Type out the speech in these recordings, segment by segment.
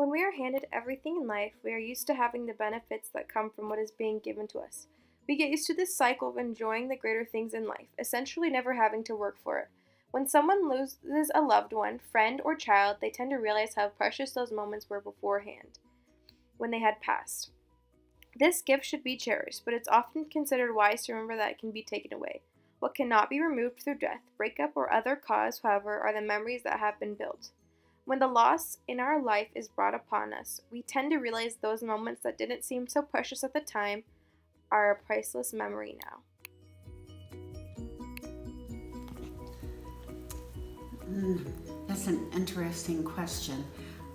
When we are handed everything in life, we are used to having the benefits that come from what is being given to us. We get used to this cycle of enjoying the greater things in life, essentially never having to work for it. When someone loses a loved one, friend, or child, they tend to realize how precious those moments were beforehand, when they had passed. This gift should be cherished, but it's often considered wise to remember that it can be taken away. What cannot be removed through death, breakup, or other cause, however, are the memories that have been built. When the loss in our life is brought upon us, we tend to realize those moments that didn't seem so precious at the time are a priceless memory now. That's an interesting question.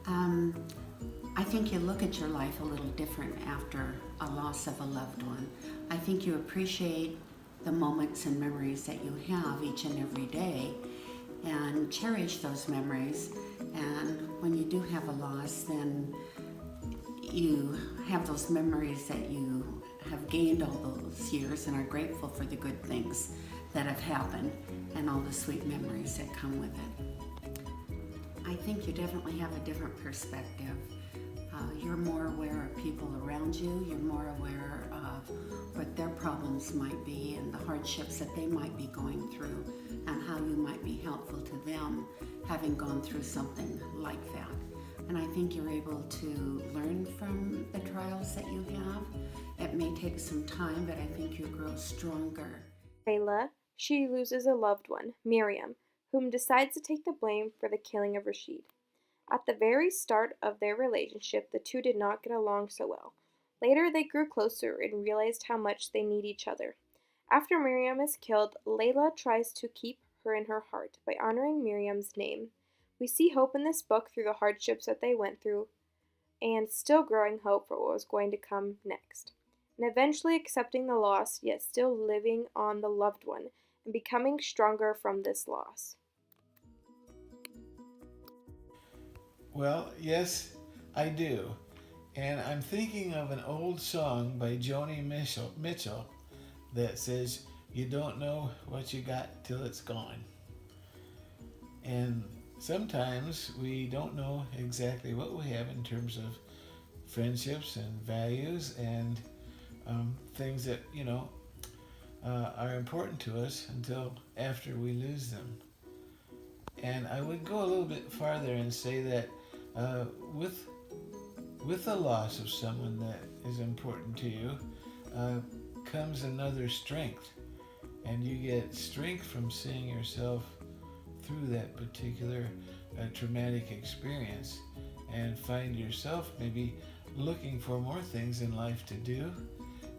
I think you look at your life a little different after a loss of a loved one. I think you appreciate the moments and memories that you have each and every day and cherish those memories. And when you do have a loss, then you have those memories that you have gained all those years and are grateful for the good things that have happened and all the sweet memories that come with it. I think you definitely have a different perspective. You're more aware of people around you. You're more aware of what their problems might be and the hardships that they might be going through and how you might be helpful to them having gone through something like that. And I think you're able to learn from the trials that you have. It may take some time, but I think you grow stronger. Layla, she loses a loved one, Miriam, whom decides to take the blame for the killing of Rashid. At the very start of their relationship, the two did not get along so well. Later, they grew closer and realized how much they need each other. After Miriam is killed, Layla tries to keep her in her heart by honoring Miriam's name. We see hope in this book through the hardships that they went through and still growing hope for what was going to come next. And eventually accepting the loss, yet still living on the loved one and becoming stronger from this loss. Well, yes, I do. And I'm thinking of an old song by Joni Mitchell that says, "You don't know what you got till it's gone." And sometimes we don't know exactly what we have in terms of friendships and values and things that, are important to us until after we lose them. And I would go a little bit farther and say that uh, with the loss of someone that is important to you comes another strength, and you get strength from seeing yourself through that particular traumatic experience, and find yourself maybe looking for more things in life to do,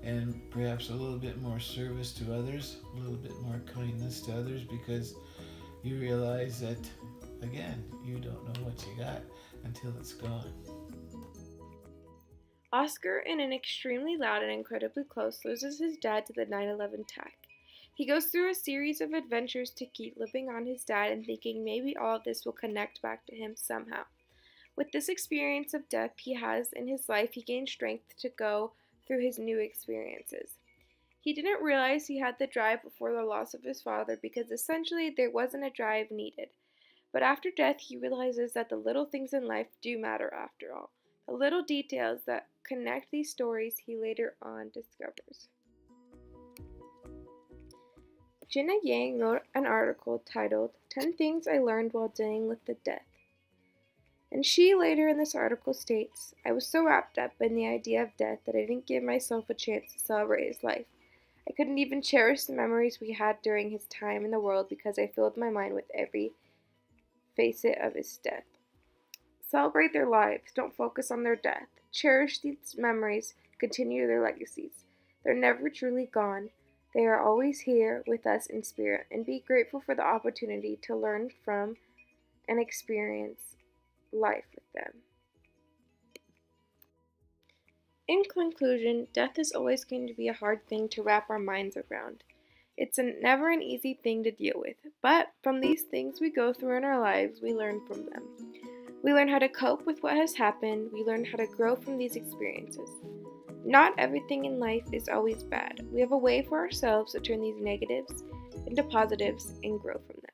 and perhaps a little bit more service to others, a little bit more kindness to others, because you realize that, again, you don't know what you got until it's gone. Oscar, in an extremely loud and incredibly close, loses his dad to the 9/11 attack. He goes through a series of adventures to keep living on his dad and thinking maybe all of this will connect back to him somehow. With this experience of death he has in his life, he gains strength to go through his new experiences. He didn't realize he had the drive before the loss of his father because essentially there wasn't a drive needed. But after death, he realizes that the little things in life do matter after all. The little details that connect these stories he later on discovers. Jenna Yang wrote an article titled 10 Things I Learned While Dealing with the Death. And she later in this article states, I was so wrapped up in the idea of death that I didn't give myself a chance to celebrate his life. I couldn't even cherish the memories we had during his time in the world because I filled my mind with every facet of his death. Celebrate their lives, don't focus on their death. Cherish these memories, continue their legacies. They're never truly gone. They are always here with us in spirit, and be grateful for the opportunity to learn from and experience life with them. In conclusion, death is always going to be a hard thing to wrap our minds around. It's never an easy thing to deal with, but from these things we go through in our lives, we learn from them. We learn how to cope with what has happened. We learn how to grow from these experiences. Not everything in life is always bad. We have a way for ourselves to turn these negatives into positives and grow from them.